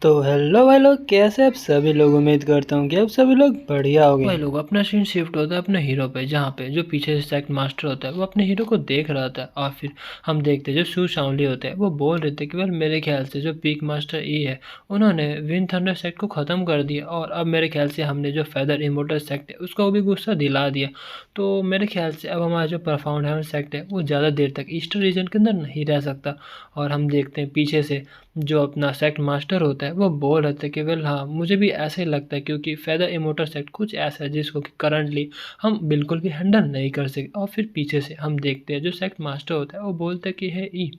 तो हेलो भाई लोग, कैसे आप सभी लोग। उम्मीद करता हूँ कि आप सभी लोग बढ़िया होंगे। भाई लोग, अपना सीन शिफ्ट होता है अपने हीरो पे, जहाँ पे जो पीछे से सेक्ट मास्टर होता है वो अपने हीरो को देख रहा होता है। और फिर हम देखते हैं जो सू शाओली होते हैं वो बोल रहे थे कि वेल मेरे ख्याल से जो पीक मास्टर ई है उन्होंने विंड थंडर सेक्ट को ख़त्म कर दिया, और अब मेरे ख्याल से हमने जो फेदर इमोर्टल सेक्ट है उसको भी गुस्सा दिला दिया। तो मेरे ख्याल से अब हमारा जो परफाउंड हेवन सेक्ट है वो ज़्यादा देर तक ईस्टर्न रीजन के अंदर नहीं रह सकता। और हम देखते हैं पीछे से जो अपना सेक्ट मास्टर होता है वो बोल रहे थे कि वेल हाँ, मुझे भी ऐसे ही लगता है, क्योंकि फेदर इमोटर सेक्ट कुछ ऐसा है जिसको कि करंटली हम बिल्कुल भी हैंडल नहीं कर सके। और फिर पीछे से हम देखते हैं जो सेक्ट मास्टर होता है वो बोलता है कि है ई,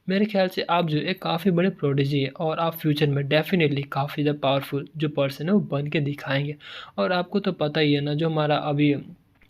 मेरे ख्याल से आप जो एक काफ़ी बड़े प्रोडिजी है और आप फ्यूचर में डेफिनेटली काफ़ी ज़्यादा पावरफुल जो पर्सन है वो बन के दिखाएंगे। और आपको तो पता ही है ना, जो हमारा अभी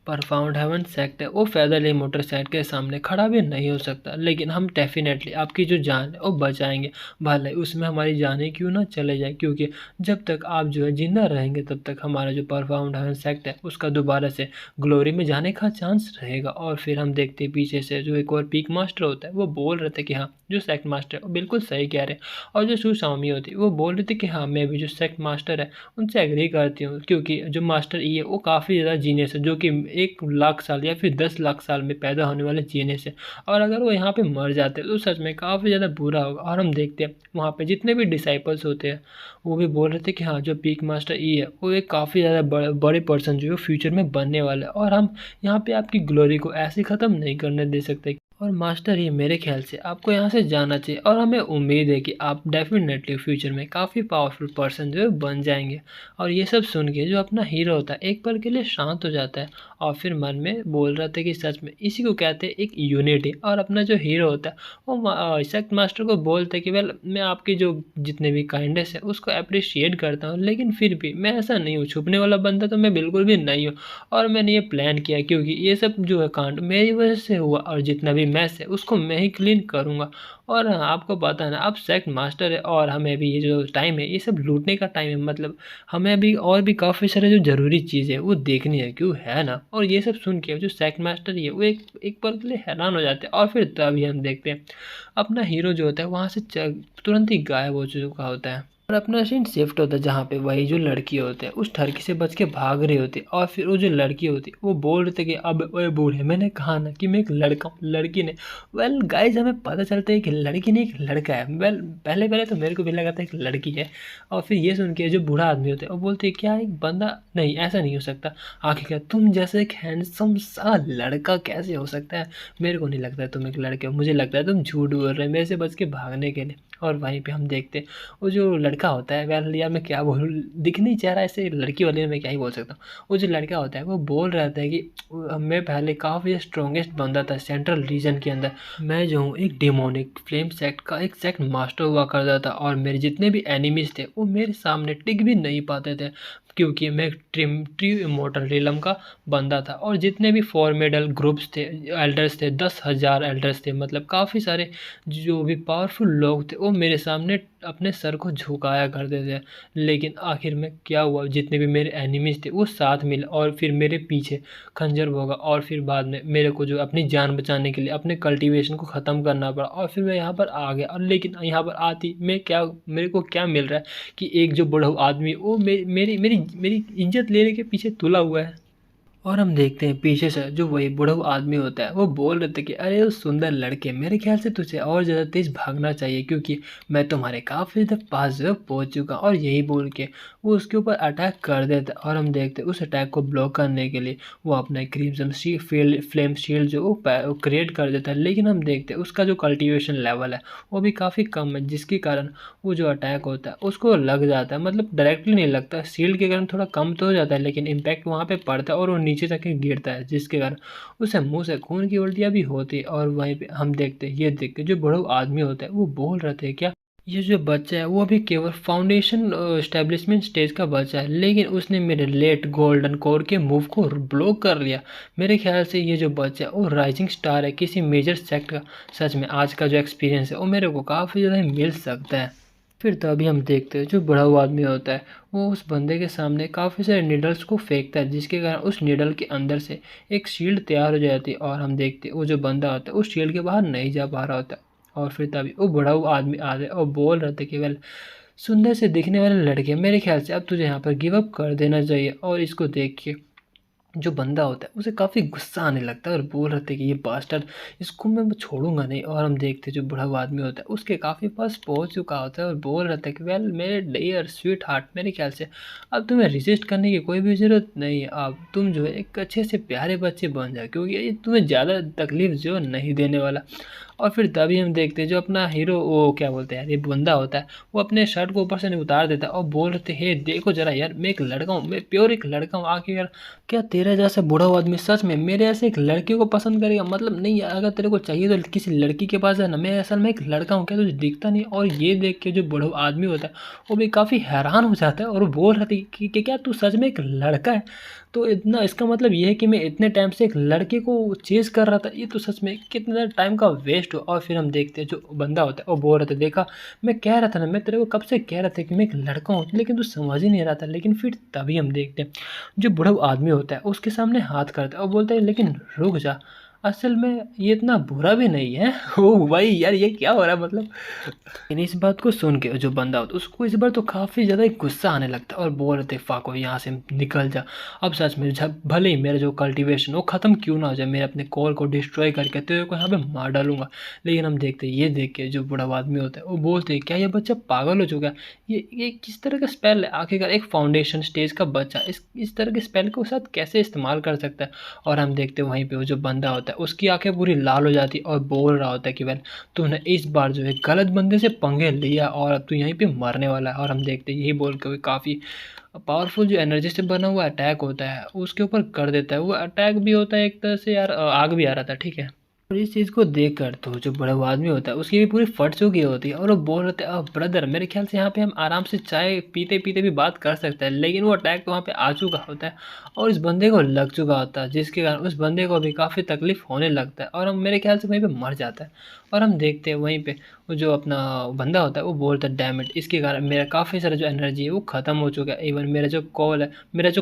परफाउंड हेवन सेक्ट है वो फेदरली मोटर सेक्ट के सामने खड़ा भी नहीं हो सकता, लेकिन हम डेफिनेटली आपकी जो जान है वो बचाएंगे, भले उसमें हमारी जानें क्यों ना चले जाए। क्योंकि जब तक आप जो है जिंदा रहेंगे तब तक हमारा जो परफाउंड हेवन सेक्ट है उसका दोबारा से ग्लोरी में जाने का चांस रहेगा। और फिर हम देखते हैं पीछे से जो एक और पीक मास्टर होता है वो बोल रहे थे कि हाँ, जो सेक्ट मास्टर है वो बिल्कुल सही कह रहे हैं। और जो सू शाओमी होती है वो बोल रही थी कि हाँ, मैं भी जो सेक्ट मास्टर है उनसे एग्री करती हूँ, क्योंकि जो मास्टर ई है वो काफ़ी ज़्यादा जीनियस है, जो कि 1 लाख साल या फिर 10 लाख साल में पैदा होने वाले जीनियस है। और अगर वो यहाँ पे मर जाते हैं तो सच में काफ़ी ज़्यादा बुरा होगा। और हम देखते हैं वहाँ पे जितने भी डिसाइपल्स होते हैं वो भी बोल रहे थे कि हाँ, जो पीक मास्टर ई है वो एक काफ़ी ज़्यादा बड़े पर्सन जो है फ्यूचर में बनने वाला है, और हम यहाँ पे आपकी ग्लोरी को ऐसे ख़त्म नहीं करने दे सकते। और मास्टर ही मेरे ख्याल से आपको यहाँ से जाना चाहिए, और हमें उम्मीद है कि आप डेफिनेटली फ्यूचर में काफ़ी पावरफुल पर्सन जो है बन जाएंगे। और ये सब सुन के जो अपना हीरो होता है एक पल के लिए शांत हो जाता है, और फिर मन में बोल रहा था कि सच में इसी को कहते हैं एक यूनिटी। और अपना जो हीरो होता है वो सेक्ट मास्टर को बोलता है कि वेल, मैं आपकी जो जितने भी काइंडनेस है उसको अप्रिशिएट करता हूँ, लेकिन फिर भी मैं ऐसा नहीं हूँ, छुपने वाला बंदा तो मैं बिल्कुल भी नहीं हूँ। और मैंने ये प्लान किया क्योंकि ये सब जो है कांड मेरी वजह से हुआ, और जितना भी मैस है उसको मैं ही क्लीन करूँगा। और हाँ, आपको पता है ना, आप सेक्ट मास्टर है और हमें भी ये जो टाइम है ये सब लूटने का टाइम है, मतलब हमें भी और भी काफ़ी सारे जो ज़रूरी चीज़ें हैं वो देखनी है, क्यों है ना। और ये सब सुन के जो सेक्ट मास्टर ही है वो एक एक पल के लिए हैरान हो जाते हैं। और फिर तभी हम देखते हैं अपना हीरो जो होता है वहाँ से तुरंत ही गायब हो चुका होता है। और अपना सीन शिफ्ट होता है जहाँ पे वही जो लड़की होते हैं उस ठरकी से बच के भाग रही होती है। और फिर वो जो लड़की होती है वो बोल रहे थे कि अब ओए बूढ़े, मैंने कहा ना कि मैं एक लड़का हूँ, लड़की ने। वेल गाइज, हमें पता चलता है कि लड़की नहीं एक लड़का है। वेल, पहले पहले तो मेरे को भी लगा था एक लड़की है। और फिर ये सुन के जो बूढ़ा आदमी होते हैं वो बोलते हैं क्या एक बंदा, नहीं ऐसा नहीं हो सकता, आखिर क्या तुम जैसे एक हैंडसम सा लड़का कैसे हो सकता है। मेरे को नहीं लगता है तुम एक लड़के हो, मुझे लगता है तुम झूठ बोल रहे हो मेरे से बच के भागने के लिए। और वहीं पे हम देखते हैं वो जो लड़का होता है, वेल यार मैं क्या बोलूँ, दिख नहीं चाह रहा ऐसे लड़की वाले में, मैं क्या ही बोल सकता हूँ। वो जो लड़का होता है वो बोल रहा था कि मैं पहले काफ़ी स्ट्रॉन्गेस्ट बंदा था सेंट्रल रीजन के अंदर। मैं जो हूँ एक डेमोनिक फ्लेम सेक्ट का एक सेक्ट मास्टर हुआ करता था, और मेरे जितने भी एनिमीज थे वो मेरे सामने टिक भी नहीं पाते थे, क्योंकि मैं ट्री इमोर्टल रिलम का बंदा था। और जितने भी फॉर्मेडल ग्रुप्स थे, एल्डर्स थे, 10,000 एल्डर्स थे, मतलब काफ़ी सारे जो भी पावरफुल लोग थे वो मेरे सामने अपने सर को झुकाया करते थे। लेकिन आखिर में क्या हुआ, जितने भी मेरे एनिमीज थे वो साथ मिले और फिर मेरे पीछे खंजर भोगा, और फिर बाद में मेरे को जो अपनी जान बचाने के लिए अपने कल्टीवेशन को ख़त्म करना पड़ा, और फिर मैं यहाँ पर आ गया। और लेकिन यहाँ पर आती मैं क्या, मेरे को क्या मिल रहा है कि एक जो बूढ़ा आदमी वो मेरी मेरी मेरी इज्जत लेने के पीछे तुला हुआ है। और हम देखते हैं पीछे से जो वही बूढ़ा आदमी होता है वो बोल रहे थे कि अरे वो सुंदर लड़के, मेरे ख्याल से तुझे और ज़्यादा तेज़ भागना चाहिए, क्योंकि मैं तुम्हारे काफ़ी ज़्यादा पास जो है पहुँच चुका। और यही बोल के वो उसके ऊपर अटैक कर देता। और हम देखते हैं उस अटैक को ब्लॉक करने के लिए वो अपना क्रिम्सन फ्लेम शील्ड जो वो क्रिएट कर देता है। लेकिन हम देखते हैं उसका जो कल्टीवेशन लेवल है वो भी काफ़ी कम है, जिसके कारण वो जो अटैक होता है उसको लग जाता है, मतलब डायरेक्टली नहीं लगता, शील्ड के कारण थोड़ा कम तो हो जाता है लेकिन इम्पैक्ट वहाँ पे पड़ता है और वो नीचे तक ही गिरता है, जिसके कारण उसे मुंह से खून की उल्टियाँ भी होती है। और वहीं पे हम देखते हैं, ये देख के जो बड़ा आदमी होता है वो बोल रहे थे क्या, ये जो बच्चा है वो अभी केवल फाउंडेशन एस्टेब्लिशमेंट स्टेज का बच्चा है, लेकिन उसने मेरे लेट गोल्डन कोर के मूव को ब्लॉक कर लिया। मेरे ख्याल से ये जो बच्चा है वो राइजिंग स्टार है किसी मेजर सेक्ट का। सच में आज का जो एक्सपीरियंस है वो मेरे को काफ़ी ज़्यादा मिल सकता है। फिर तभी हम देखते हैं जो बड़ा हुआ आदमी होता है वो उस बंदे के सामने काफ़ी सारे नीडल्स को फेंकता है, जिसके कारण उस नीडल के अंदर से एक शील्ड तैयार हो जाती है। और हम देखते हैं वो जो बंदा होता है उस शील्ड के बाहर नहीं जा पा रहा होता। और फिर तभी वो बड़ा हुआ आदमी आ रहा है और बोल रहे थे कि वेल, सुंदर से दिखने वाले लड़के, मेरे ख्याल से अब तुझे यहाँ पर गिव अप कर देना चाहिए। और इसको देख के जो बंदा होता है उसे काफ़ी गुस्सा आने लगता है और बोल रहे थे कि ये बास्टर्ड, इसको मैं छोड़ूंगा नहीं। और हम देखते जो बूढ़ा हुआ आदमी होता है उसके काफ़ी पास पहुंच चुका होता है और बोल रहा था कि वेल मेरे डियर स्वीट हार्ट, मेरे ख्याल से अब तुम्हें रिजिस्ट करने की कोई भी ज़रूरत नहीं है। अब तुम जो है एक अच्छे से प्यारे बच्चे बन जाओ, क्योंकि ये तुम्हें ज़्यादा तकलीफ जो नहीं देने वाला। और फिर तभी हम देखते हैं जो अपना हीरो, वो क्या बोलते हैं यार, ये बंदा होता है, वो अपने शर्ट को ऊपर से नहीं उतार देता और बोल रहे थे हे देखो जरा यार, मैं एक लड़का हूँ, मैं प्योर एक लड़का हूँ। आखिर यार क्या तेरे जैसा बूढ़ा हुआ आदमी सच में मेरे ऐसे एक लड़के को पसंद करेगा? मतलब नहीं यार, अगर तेरे को चाहिए तो किसी लड़की के पास है ना, मैं असल में एक लड़का हूँ, क्या तुझे दिखता नहीं? और ये देख के जो बूढ़ा आदमी होता है वो भी काफ़ी हैरान हो जाता है और वो बोल रहा था कि क्या तू सच में एक लड़का है? तो इतना इसका मतलब ये है कि मैं इतने टाइम से एक लड़के को चेज़ कर रहा था, ये तो सच में कितना टाइम का वेस्ट हो। और फिर हम देखते हैं जो बंदा होता है वो बोल रहा था देखा, मैं कह रहा था ना, मैं तेरे को कब से कह रहा था कि मैं एक लड़का हूँ, लेकिन तू समझ ही नहीं रहा था। लेकिन फिर तभी हम देखते हैं जो बूढ़ा आदमी होता है उसके सामने हाथ करता है और बोलता है लेकिन रुक जा, असल में ये इतना बुरा भी नहीं है। ओ भाई यार ये क्या हो रहा है मतलब। लेकिन इस बात को सुन के जो बंदा होता है उसको इस बार तो काफ़ी ज़्यादा गुस्सा आने लगता है और बोल रहे थे फाको यहाँ से निकल जा। अब सच में जब भले ही मेरा जो कल्टीवेशन वो ख़त्म क्यों ना हो जाए, मेरे अपने कोर को डिस्ट्रॉय करके तेरे को यहाँ पे मार डालूंगा। लेकिन हम देखते हैं ये देख के जो बूढ़ा आदमी होता है वो बोलते हैं क्या ये बच्चा पागल हो चुका है? ये किस तरह का स्पेल है? आखिरकार एक फाउंडेशन स्टेज का बच्चा इस तरह के स्पेल को साथ कैसे इस्तेमाल कर सकता है? और हम देखते हैं वहीं पे वो जो बंदा होता है उसकी आंखें पूरी लाल हो जाती और बोल रहा होता है कि वेल तूने इस बार जो है गलत बंदे से पंगे लिया और अब तू यहीं पे मरने वाला है। और हम देखते हैं यही बोल के वो काफ़ी पावरफुल जो एनर्जी से बना हुआ अटैक होता है उसके ऊपर कर देता है। वो अटैक भी होता है एक तरह से यार, आग भी आ रहा था, ठीक है। और इस चीज़ को देख कर तो जो बड़ा वो आदमी होता है उसकी भी पूरी फट चुकी होती है और वो बोल रहे थे अब ब्रदर मेरे ख्याल से यहाँ पे हम आराम से चाय पीते पीते भी बात कर सकते हैं। लेकिन वो अटैक तो वहाँ पे आ चुका होता है और इस बंदे को लग चुका होता है, जिसके कारण उस बंदे को भी काफ़ी तकलीफ होने लगता है और हम मेरे ख्याल से वहीं पे मर जाता है। और हम देखते हैं वहीं पे वो जो अपना बंदा होता है वो बोलता है डैम इट, इसके कारण मेरा काफ़ी सारा जो एनर्जी है वो ख़त्म हो चुका है। इवन मेरा जो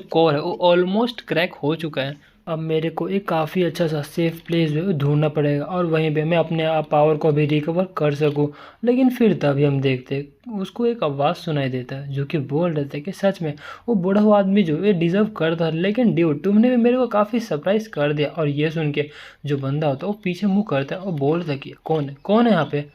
कोर है वो ऑलमोस्ट क्रैक हो चुका है। अब मेरे को एक काफ़ी अच्छा सा सेफ प्लेस जो है ढूंढना पड़ेगा और वहीं पे मैं अपने आप पावर को भी रिकवर कर सकूं। लेकिन फिर तभी हम देखते हैं उसको एक आवाज़ सुनाई देता है जो कि बोल रहे थे कि सच में वो बूढ़ा हुआ आदमी जो है डिज़र्व करता है, लेकिन ड्यूड तुमने भी मेरे को काफ़ी सरप्राइज कर दिया। और ये सुन के जो बंदा होता है वो पीछे मुँह करता है और बोलता है कि कौन है यहाँ पे?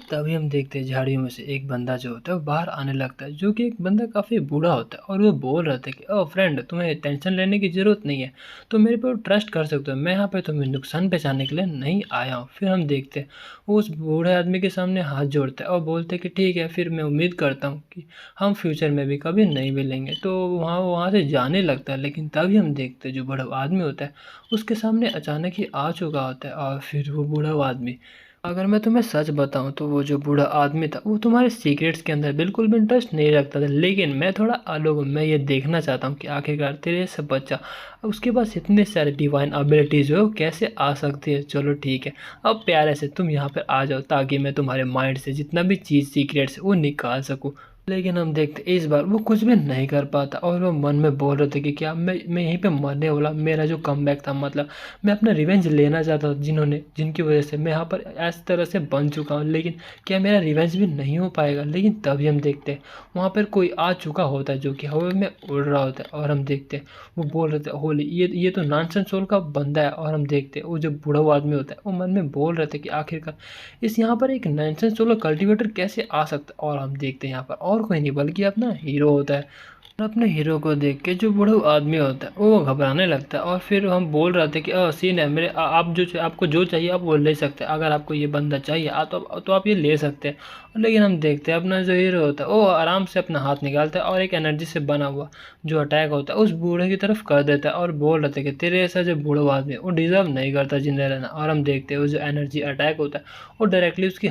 तभी हम देखते हैं झाड़ियों में से एक बंदा जो होता है वो बाहर आने लगता है, जो कि एक बंदा काफ़ी बूढ़ा होता है और वो बोल रहा था कि ओ फ्रेंड तुम्हें टेंशन लेने की ज़रूरत नहीं है, तो मेरे पे ट्रस्ट कर सकते हो, मैं यहाँ पे तुम्हें नुकसान पहुँचाने के लिए नहीं आया हूँ। फिर हम देखते हैं वो उस बूढ़े आदमी के सामने हाथ जोड़ता है और बोलते हैं कि ठीक है फिर मैं उम्मीद करता हूँ कि हम फ्यूचर में भी कभी नहीं मिलेंगे। तो वहाँ से जाने लगता है। लेकिन तभी हम देखते हैं जो बूढ़ा आदमी होता है उसके सामने अचानक ही आ चुका होता है और फिर वो बूढ़ा आदमी, अगर मैं तुम्हें सच बताऊं तो वो जो बूढ़ा आदमी था वो तुम्हारे सीक्रेट्स के अंदर बिल्कुल भी इंटरेस्ट नहीं रखता था। लेकिन मैं थोड़ा अलग हूँ, मैं ये देखना चाहता हूँ कि आखिरकार तेरे से बच्चा उसके पास इतने सारे डिवाइन एबिलिटीज़ हो कैसे आ सकती है। चलो ठीक है अब प्यारे से तुम यहाँ पर आ जाओ ताकि मैं तुम्हारे माइंड से जितना भी चीज़ सीक्रेट्स वो निकाल सकूँ। लेकिन हम देखते इस बार वो कुछ भी नहीं कर पाता और वो मन में बोल रहे थे कि क्या मैं यहीं पे मरने वाला, मेरा जो कमबैक था, मतलब मैं अपना रिवेंज लेना चाहता हूँ जिनकी वजह से मैं यहाँ पर इस तरह से बन चुका हूँ। लेकिन क्या मेरा रिवेंज भी नहीं हो पाएगा? लेकिन तभी हम देखते हैं वहाँ पर कोई आ चुका होता है जो कि हवा में उड़ रहा होता है और हम देखते हैं वो बोल रहे थे होली ये तो नॉनसेंस सोल का बंदा है। और हम देखते हैं वो जो बूढ़ा हुआ आदमी होता है वो मन में बोल रहे थे कि आखिरकार इस यहाँ पर एक नॉनसेंस सोल कल्टीवेटर कैसे आ सकता है। और हम देखते हैं यहाँ पर और कोई नहीं बल्कि अपना हीरो होता है। और अपने हीरो को देख के जो बूढ़ा आदमी होता है वो घबराने लगता है और फिर हम बोल रहे थे कि सीन है मेरे, आप आपको जो चाहिए आप वो ले सकते हैं, अगर आपको ये बंदा चाहिए तो आप ये ले सकते हैं। लेकिन हम देखते हैं अपना जो हीरो होता है वो आराम से अपना हाथ निकालता है और एक एनर्जी से बना हुआ जो अटैक होता है उस बूढ़े की तरफ कर देता है और बोल रहे थे कि तेरे ऐसा जो बूढ़ा आदमी है वो डिजर्व नहीं करता जिंदा रहना। और हम देखते हैं वो जो एनर्जी अटैक होता है वो डायरेक्टली उसकी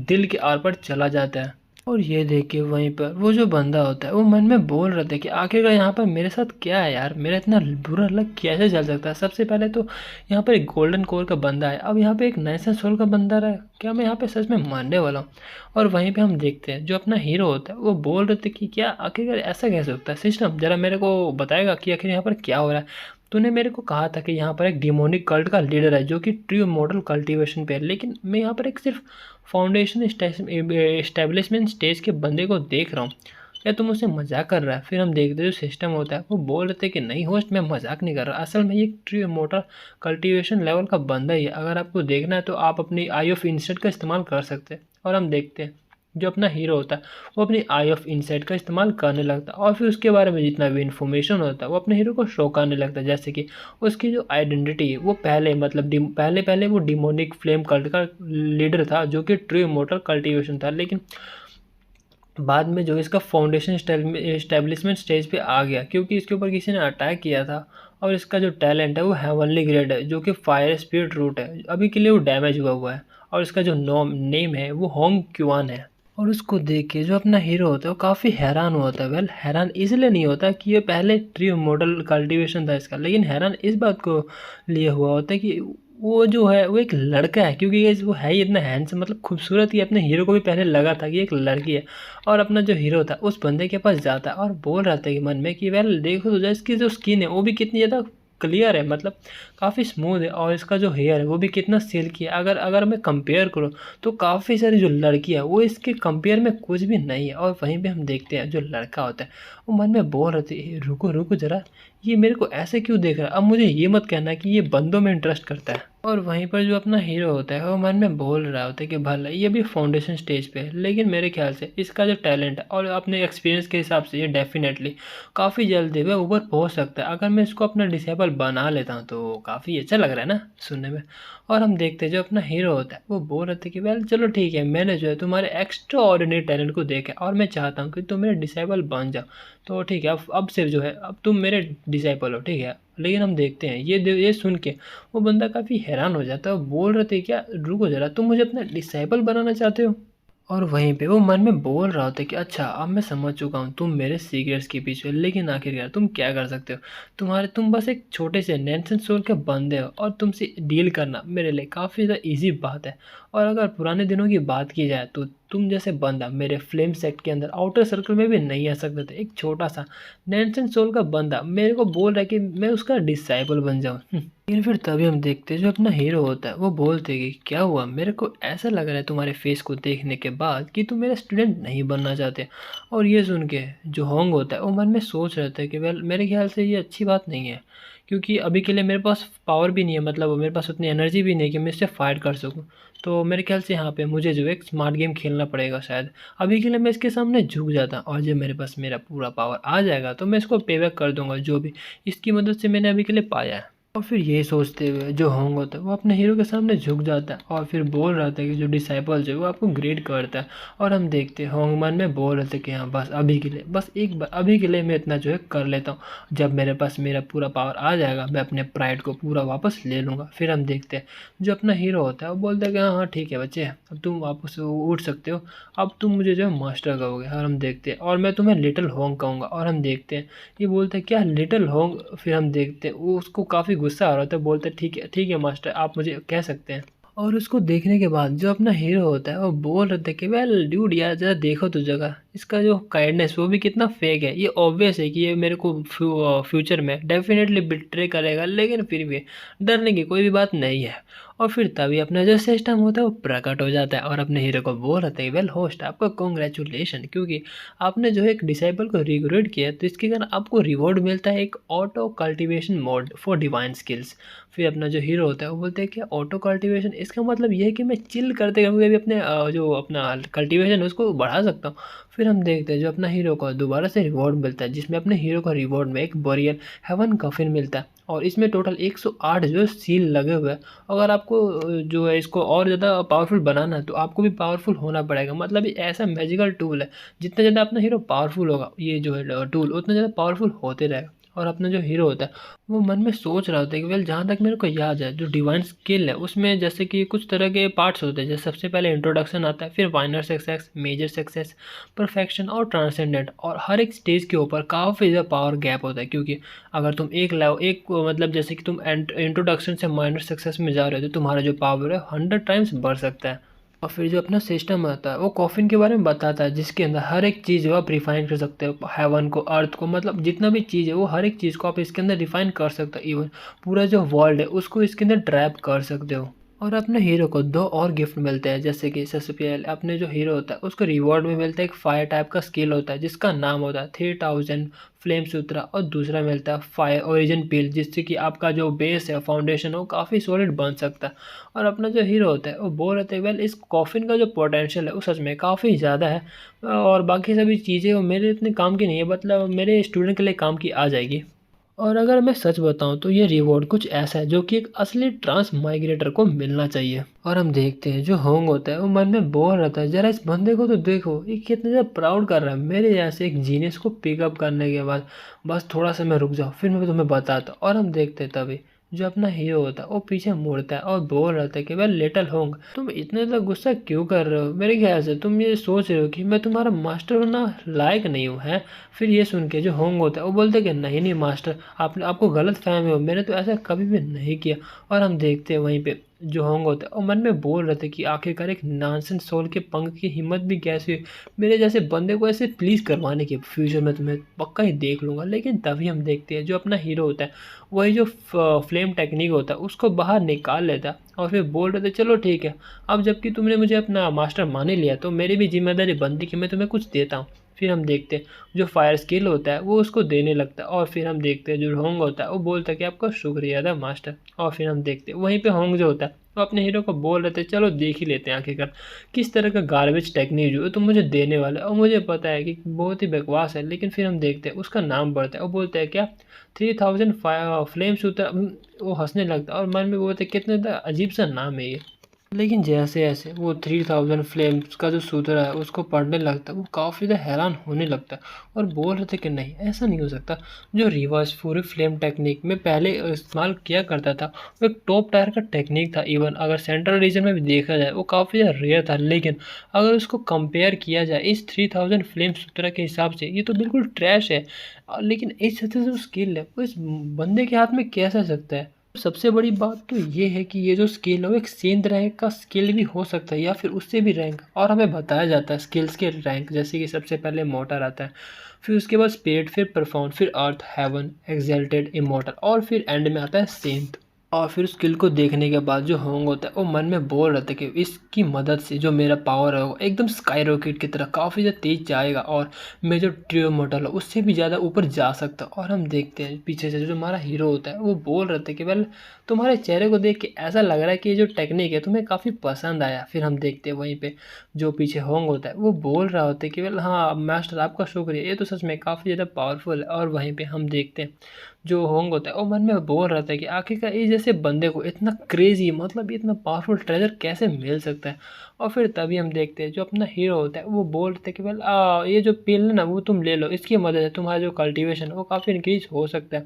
दिल के आर पर चला जाता है। और ये देख के वहीं पर वो जो बंदा होता है वो मन में बोल रहा था कि आखिरकार यहाँ पर मेरे साथ क्या है यार, मेरा इतना बुरा लक कैसे चल सकता है? सबसे पहले तो यहाँ पर एक गोल्डन कोर का बंदा है, अब यहाँ पे एक नैशन सोल का बंदा रहा है, क्या मैं यहाँ पे सच में मरने वाला हूँ? और वहीं पे हम देखते हैं जो अपना हीरो होता है वो बोल रहे थे कि क्या आखिरकार ऐसा कैसे होता है, सिस्टम जरा मेरे को बताएगा कि आखिर यहाँ पर क्या हो रहा है? तूने मेरे को कहा था कि यहाँ पर एक डिमोनिक कल्ट का लीडर है जो कि ट्रू इमॉर्टल कल्टीवेशन पे है, लेकिन मैं यहाँ पर एक सिर्फ फाउंडेशन एस्टेब्लिशमेंट स्टेज के बंदे को देख रहा हूँ। क्या तुम मुझसे मजाक कर रहा है? फिर हम देखते जो सिस्टम होता है वो बोल रहे थे कि नहीं होस्ट, मैं मजाक नहीं कर रहा, असल में ये ट्रू इमॉर्टल कल्टीवेशन लेवल का बंदा ही है। अगर आपको देखना है तो आप अपनी आई ऑफ इंसाइट का इस्तेमाल कर सकते हैं। और हम देखते हैं जो अपना हीरो होता है वो अपनी आई ऑफ इंसाइट का इस्तेमाल करने लगता है और फिर उसके बारे में जितना भी इन्फॉर्मेशन होता है वो अपने हीरो को शो करने लगता है। जैसे कि उसकी जो आइडेंटिटी है वो पहले मतलब पहले पहले वो डिमोनिक फ्लेम कल्ट का लीडर था जो कि ट्रू इमॉर्टल कल्टीवेशन था, लेकिन बाद में जो इसका फाउंडेशन एस्टेब्लिशमेंट स्टेज पे आ गया क्योंकि इसके ऊपर किसी ने अटैक किया था। और इसका जो टैलेंट है वो हेवनली ग्रेड है जो कि फायर स्पिरिट रूट है। अभी के लिए वो डैमेज हुआ है और इसका जो नेम है वो होंग क्यूआन है। और उसको देख के जो अपना हीरो होता है वो काफ़ी हैरान होता है। वेल, हैरान इसलिए नहीं होता कि ये पहले ट्री मॉडल कल्टीवेशन था इसका, लेकिन हैरान इस बात को लिए हुआ होता है कि वो जो है वो एक लड़का है, क्योंकि ये वो है ही इतना हैंडसम मतलब खूबसूरत ही। अपने हीरो को भी पहले लगा था कि एक लड़की है। और अपना जो हीरो था उस बंदे के पास जाता है और बोल रहा था कि मन में कि वेल देखो तो इसकी जो स्किन है वो भी कितनी ज़्यादा क्लियर है, मतलब काफ़ी स्मूथ है। और इसका जो हेयर है वो भी कितना सिल्की है। अगर अगर मैं कंपेयर करूँ तो काफ़ी सारी जो लड़की है वो इसके कंपेयर में कुछ भी नहीं है। और वहीं पे हम देखते हैं जो लड़का होता है वो मन में बोल रहे थे रुको रुको ज़रा, ये मेरे को ऐसे क्यों देख रहा है? अब मुझे ये मत कहना कि ये बंदों में इंटरेस्ट करता है। और वहीं पर जो अपना हीरो होता है वो मन में बोल रहा होता है कि भला ये भी फाउंडेशन स्टेज पे है, लेकिन मेरे ख्याल से इसका जो टैलेंट है और अपने एक्सपीरियंस के हिसाब से ये डेफिनेटली काफ़ी जल्दी वह ऊपर पहुंच सकता है। अगर मैं इसको अपना डिसेबल बना लेता हूँ तो काफ़ी अच्छा लग रहा है ना सुनने में। और हम देखते हैं जो अपना हीरो होता है वो बोल रहे थे कि वेल चलो ठीक है, मैंने जो है तुम्हारे एक्स्ट्रा ऑर्डिनरी टैलेंट को देखा और मैं चाहता हूँ कि तुम मेरे डिसेबल बन जाओ। तो ठीक है, अब सिर्फ जो है अब तुम मेरे डिसाइपल हो, ठीक है। लेकिन हम देखते हैं ये सुन के वो बंदा काफ़ी हैरान हो जाता है। वो बोल रहे थे क्या रुको ज़रा, तुम मुझे अपना डिसाइपल बनाना चाहते हो? और वहीं पे वो मन में बोल रहा होता है कि अच्छा अब मैं समझ चुका हूँ तुम मेरे सीक्रेट्स के पीछे, लेकिन आखिरकार तुम क्या कर सकते हो? तुम बस एक छोटे से नेंसन सोल के बंदे हो और तुमसे डील करना मेरे लिए काफ़ी ज़्यादा ईजी बात है। और अगर पुराने दिनों की बात की जाए तो तुम जैसे बंदा मेरे फ्लेम सेक्ट के अंदर आउटर सर्कल में भी नहीं आ सकते थे। एक छोटा सा नेंसन सोल का बंदा मेरे को बोल रहा है कि मैं उसका डिसाइपल बन जाऊँ। लेकिन फिर तभी हम देखते हैं जो अपना हीरो होता है वो बोलते कि क्या हुआ, मेरे को ऐसा लग रहा है तुम्हारे फेस को देखने के बाद कि तुम मेरा स्टूडेंट नहीं बनना चाहते। और ये सुन के जो होंग होता है वो मन में सोच रहा था कि वेल मेरे ख्याल से ये अच्छी बात नहीं है, क्योंकि अभी के लिए मेरे पास पावर भी नहीं है, मतलब मेरे पास उतनी एनर्जी भी नहीं है कि मैं इससे फाइट कर सकूँ। तो मेरे ख्याल से यहाँ पे मुझे जो एक स्मार्ट गेम खेलना पड़ेगा शायद। अभी के लिए मैं इसके सामने झुक जाता और जब मेरे पास मेरा पूरा पावर आ जाएगा तो मैं इसको पेबैक कर दूंगा जो भी इसकी मदद से मैंने अभी के लिए पाया है। और फिर यही सोचते हुए जो होंग होता है वो अपने हीरो के सामने झुक जाता है और फिर बोल रहा था कि जो डिसाइपल जो है वो आपको ग्रेड करता है। और हम देखते हैं होंग मन में बोल रहे थे कि हाँ बस अभी के लिए, बस एक बार अभी के लिए मैं इतना जो है कर लेता हूँ, जब मेरे पास मेरा पूरा पावर आ जाएगा मैं अपने प्राइड को पूरा वापस ले लूँगा। फिर हम देखते हैं जो अपना हीरो होता है वो बोलता है कि हाँ हाँ ठीक है बच्चे, अब तुम वापस उठ सकते हो, अब तुम मुझे जो है मास्टर कहोगे। और हम देखते हैं और मैं तुम्हें लिटिल होंग कहूँगा। और हम देखते हैं ये बोलते हैं क्या लिटिल होंग? फिर हम देखते हैं वो उसको काफ़ी गुस्सा आ रहा था, बोलते हैं ठीक है मास्टर आप मुझे कह सकते हैं। और उसको देखने के बाद जो अपना हीरो होता है वो बोल रहे थे कि वेल ड्यूड यार जरा देखो तो जगह, इसका जो काइंडनेस वो भी कितना फेक है। ये ऑब्वियस है कि ये मेरे को फ्यूचर में डेफिनेटली बिट्रे करेगा, लेकिन फिर भी डरने की कोई भी बात नहीं है। और फिर तभी अपना जो सिस्टम होता है वो प्रकट हो जाता है और अपने हीरो को बोल रहे थे वेल होस्ट आपको कॉन्ग्रेचुलेशन, क्योंकि आपने जो है एक डिसाइपल को रिक्रूट किया तो इसके कारण आपको रिवॉर्ड मिलता है एक auto cultivation mode for divine skills. फिर अपना जो हीरो होता है वो बोलते हैं कि ऑटो कल्टीवेशन, इसका मतलब ये है कि मैं चिल करते हुए भी अपने जो अपना कल्टीवेशन है उसको बढ़ा सकता हूँ। फिर हम देखते हैं जो अपना हीरो को दोबारा से रिवॉर्ड मिलता है, जिसमें अपने हीरो को रिवॉर्ड में एक बोरियल हेवन कफिन मिलता है और इसमें टोटल 108 जो है सील लगे हुए हैं। अगर आपको जो है इसको और ज़्यादा पावरफुल बनाना है तो आपको भी पावरफुल होना पड़ेगा, मतलब ये ऐसा मैजिकल टूल है जितना ज़्यादा अपना हीरो पावरफुल होगा ये जो है टूल उतना ज़्यादा पावरफुल होते रहेगा। और अपना जो हीरो होता है वो मन में सोच रहा होता है कि वेल जहाँ तक मेरे को याद है जो डिवाइन स्किल है उसमें जैसे कि कुछ तरह के पार्ट्स होते हैं, जैसे सबसे पहले इंट्रोडक्शन आता है, फिर minor success, major success, perfection और ट्रांसेंडेंट। और हर एक स्टेज के ऊपर काफ़ी ज़्यादा पावर गैप होता है, क्योंकि अगर तुम एक मतलब जैसे कि तुम इंट्रोडक्शन से माइनर सक्सेस में जा रहे हो तो तुम्हारा जो पावर है 100 टाइम्स बढ़ सकता है। और फिर जो अपना सिस्टम होता है वो कॉफ़िन के बारे में बताता है, जिसके अंदर हर एक चीज़ वो आप रिफाइन कर सकते हो, हेवन को, अर्थ को, मतलब जितना भी चीज़ है वो हर एक चीज़ को आप इसके अंदर रिफाइन कर सकते हो। इवन पूरा जो वर्ल्ड है उसको इसके अंदर ट्रैप कर सकते हो। और अपने हीरो को दो और गिफ्ट मिलते हैं, जैसे कि सबसे पहले अपने जो हीरो होता है उसको रिवॉर्ड में मिलता है एक फायर टाइप का स्किल होता है, जिसका नाम होता है 3000 फ्लेम सूत्रा। और दूसरा मिलता है फायर ओरिजिन पिल, जिससे कि आपका जो बेस है, फाउंडेशन है, वो काफ़ी सॉलिड बन सकता है। और अपना जो हीरो होता है वो बोल रहे थे वेल इस कॉफ़िन का जो पोटेंशियल है वो सच में काफ़ी ज़्यादा है, और बाकी सभी चीज़ें वो मेरे इतने काम की नहीं है, मतलब मेरे स्टूडेंट के लिए काम की आ जाएगी। और अगर मैं सच बताऊं तो ये रिवॉर्ड कुछ ऐसा है जो कि एक असली ट्रांस माइग्रेटर को मिलना चाहिए। और हम देखते हैं जो होंग होता है वो मन में बोल रहा था, जरा इस बंदे को तो देखो, ये कितने ज़्यादा प्राउड कर रहा है मेरे जैसे एक जीनियस को पिकअप करने के बाद। बस थोड़ा सा मैं रुक जाओ फिर मैं तुम्हें बताता हूँ। और हम देखते हैं तभी जो अपना हीरो होता है वो पीछे मुड़ता है और बोल रहा था कि भाई लिटिल होंग, तुम इतने ज़्यादा गुस्सा क्यों कर रहे हो? मेरे ख्याल से तुम ये सोच रहे हो कि मैं तुम्हारा मास्टर होना लायक नहीं हूँ, है? फिर ये सुन के जो होंग होता है वो बोलते कि नहीं नहीं मास्टर, आपको गलत फहमी हो, मैंने तो ऐसा कभी भी नहीं किया। और हम देखते हैं वहीं पे जो होंग होता है वो मन में बोल रहे थे कि आखिरकार एक नॉनसेंस सोल के पंख की हिम्मत भी कैसी हुई मेरे जैसे बंदे को ऐसे प्लीज़ करवाने की। फ्यूचर में तुम्हें पक्का ही देख लूँगा। लेकिन तभी हम देखते हैं जो अपना हीरो होता है वही जो फ्लेम टेक्निक होता है उसको बाहर निकाल लेता है और फिर बोल रहे थे चलो ठीक है, अब जबकि तुमने मुझे अपना मास्टर मान ही लिया तो मेरी भी जिम्मेदारी बनती कि मैं तुम्हें कुछ देता हूँ। फिर हम देखते हैं जो फायर स्किल होता है वो उसको देने लगता है। और फिर हम देखते हैं जो होंग होता है वो बोलता है कि आपका शुक्रिया था मास्टर। और फिर हम देखते हैं वहीं पे होंग जो होता है वो अपने हीरो को बोल रहे थे चलो देख ही लेते हैं आखिरकार किस तरह का गार्बेज टेक्निक जो है तुम मुझे देने वाले हो। और मुझे पता है कि बहुत ही बकवास है, लेकिन फिर हम देखते हैं उसका नाम बढ़ता है। वो बोलता है क्या 3000 फ्लेम शूटर। वो हंसने लगता है और मन में बोलते कितने अजीब सा नाम है ये। लेकिन जैसे जैसे वो 3000 फ्लेम्स का जो सूत्र है उसको पढ़ने लगता है वो काफ़ी ज़्यादा हैरान होने लगता है और बोल रहे थे कि नहीं ऐसा नहीं हो सकता। जो रिवर्स पूरी फ्लेम टेक्निक में पहले इस्तेमाल किया करता था वो एक टॉप टायर का टेक्निक था। इवन अगर सेंट्रल रीजन में भी देखा जाए वो काफ़ी ज़्यादा रेयर था, लेकिन अगर उसको कंपेयर किया जाए इस 3000 फ्लेम सूत्र के हिसाब से ये तो बिल्कुल ट्रैश है। लेकिन इस तरह से जो स्किल है वो इस बंदे के हाथ में कैसे आ सकता है? सबसे बड़ी बात तो ये है कि ये जो स्किल है वो एक सेंध रैंक का स्किल भी हो सकता है या फिर उससे भी रैंक। और हमें बताया जाता है स्किल्स के रैंक, जैसे कि सबसे पहले मोटर आता है, फिर उसके बाद स्पिरिट, फिर परफॉर्म, फिर अर्थ, हेवन, एक्सल्टेड, इमॉर्टल और फिर एंड में आता है सेंट। और फिर स्किल को देखने के बाद जो होंग होता है वो मन में बोल रहा था कि इसकी मदद से जो मेरा पावर है वो एकदम स्काई रॉकेट की तरह काफ़ी ज़्यादा तेज जाएगा और मैं जो ट्रियो मॉडल है उससे भी ज़्यादा ऊपर जा सकता। और हम देखते हैं पीछे से जो हमारा हीरो होता है वो बोल रहे थे कि वेल तुम्हारे चेहरे को देख के ऐसा लग रहा है कि ये जो टेक्निक है तुम्हें काफ़ी पसंद आया। फिर हम देखते हैं वहीं पे जो पीछे होंग होता है वो बोल रहा होता है कि वेल हाँ मास्टर आपका शुक्रिया, ये तो सच में काफ़ी ज़्यादा पावरफुल है। और वहीं पे हम देखते हैं जो होंग होता है वो मन में बोल रहा था कि आखिरकार इस जैसे बंदे को इतना क्रेजी, मतलब इतना पावरफुल ट्रेजर कैसे मिल सकता है। और फिर तभी हम देखते हैं जो अपना हीरो होता है वो बोल रहे थे कि वेल ये जो पिल है ना वो तुम ले लो, इसकी मदद से तुम्हारा जो कल्टीवेशन है वो काफ़ी इंक्रीज हो सकता है।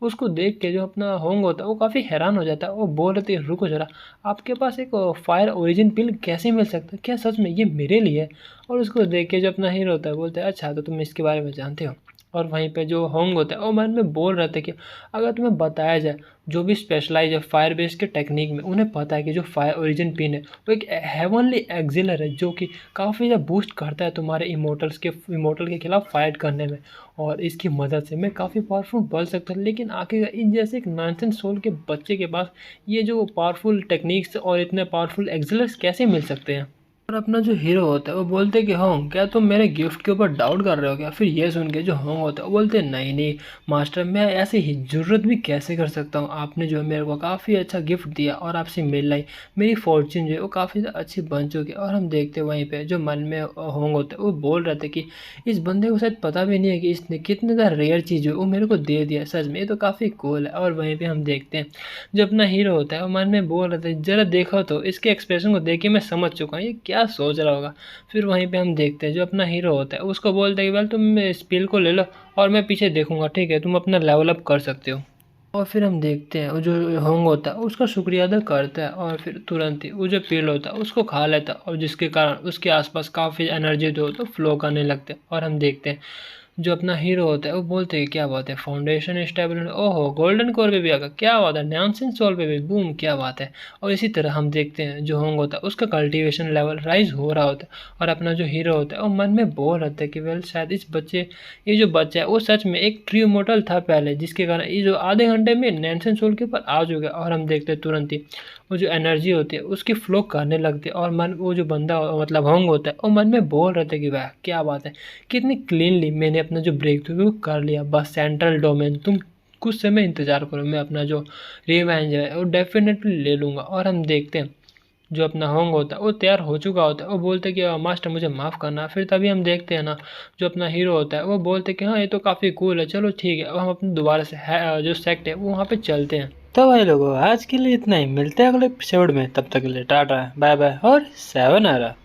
उसको देख के जो अपना होंग होता है वो काफ़ी हैरान हो जाता है। वो बोल रहे थे रुको जरा, आपके पास एक फायर ओरिजिन पिल कैसे मिल सकता है, क्या सच में ये मेरे लिए? और उसको देख के जो अपना हीरो होता है बोलते हैं अच्छा तो तुम इसके बारे में जानते हो। और वहीं पे जो होंग होता है वो मन में बोल रहे थे कि अगर तुम्हें बताया जाए जो भी स्पेशलाइज है फायर बेस के टेक्निक में, उन्हें पता है कि जो फायर ओरिजिन पिन है वो एक हेवनली एक्सिलर है जो कि काफ़ी ज़्यादा बूस्ट करता है तुम्हारे इमोटल के खिलाफ फाइट करने में, और इसकी मदद से मैं काफ़ी पावरफुल बन सकता हूँ। लेकिन आखिर इन जैसे एक नॉनसेंस सोल के बच्चे के पास ये जो पावरफुल टेक्निक्स और इतने पावरफुल एक्सिलर्स कैसे मिल सकते हैं? और अपना जो हीरो होता है वो बोलते हैं कि होंग क्या तुम मेरे गिफ्ट के ऊपर डाउट कर रहे हो क्या? फिर ये सुन के जो होंग होता है वो बोलते हैं नहीं नहीं मास्टर, मैं ऐसे ही ज़रूरत भी कैसे कर सकता हूँ, आपने जो है मेरे को काफ़ी अच्छा गिफ्ट दिया और आपसे मिल लाई मेरी फॉर्च्यून जो है वो काफ़ी अच्छी बन चुकी है। और हम देखते हैं वहीं पे जो मन में होंग होता है वो बोल रहे थे कि इस बंदे को शायद पता भी नहीं है कि इसने कितने ज़्यादा रेयर चीज़ जो वो मेरे को दे दिया, सच में ये तो काफ़ी कूल है। और वहीं पर हम देखते हैं जो अपना हीरो होता है वो मन में बोल रहे थे ज़रा देखो तो इसके एक्सप्रेशन को देख के मैं समझ चुका हूँ ये क्या सोच रहा होगा। फिर वहीं पे हम देखते हैं जो अपना हीरो होता है उसको बोलते हैं कि वेल तुम इस पिल को ले लो और मैं पीछे देखूंगा, ठीक है तुम अपना लेवल अप कर सकते हो। और फिर हम देखते हैं वो जो होंग होता है उसका शुक्रिया अदा करता है और फिर तुरंत ही वो जो पिल होता है उसको खा लेता है और जिसके कारण उसके आसपास काफ़ी एनर्जी जो तो फ्लो करने लगते हैं। और हम देखते हैं जो अपना हीरो होता है वो बोलते हैं क्या बात है, फाउंडेशन स्टेबल, ओहो गोल्डन कोर पे भी आ गया, क्या बात है, नॉनसेंस सोल पे भी बूम, क्या बात है। और इसी तरह हम देखते हैं जो होंग होता है उसका कल्टीवेशन लेवल राइज हो रहा होता है, और अपना जो हीरो होता है वो मन में बोल रहता है कि वेल शायद ये जो बच्चा है वो सच में एक ट्रू इमॉर्टल था पहले, जिसके कारण ये जो आधे घंटे में नैनसेन सोल के ऊपर आ चुका है। और हम देखते हैं तुरंत ही वो जो एनर्जी होती है उसकी फ्लो करने लगती है, और मन वो जो बंदा मतलब होंग होता है वो मन में बोल रहे थे कि वाह क्या बात है, कितनी क्लीनली मैंने अपना जो ब्रेक थ्रू कर लिया, बस सेंट्रल डोमेन तुम कुछ समय इंतजार करो, मैं अपना जो रिवेंज है वो डेफिनेटली ले लूँगा। और हम देखते हैं जो अपना होंग होता है वो तैयार हो चुका होता है, वो बोलते हैं कि मास्टर मुझे माफ़ करना। फिर तभी हम देखते हैं ना जो अपना हीरो होता है वो बोलते हैं कि हाँ ये तो काफ़ी कूल है, चलो ठीक है, अब हम अपने दोबारा से जो सेक्ट है वो वहाँ पे चलते हैं। तो भाई लोगों आज के लिए इतना ही, मिलते हैं अगले एपिसोड में, तब तक के लिए टाटा बाय बाय और 7 आ रहा।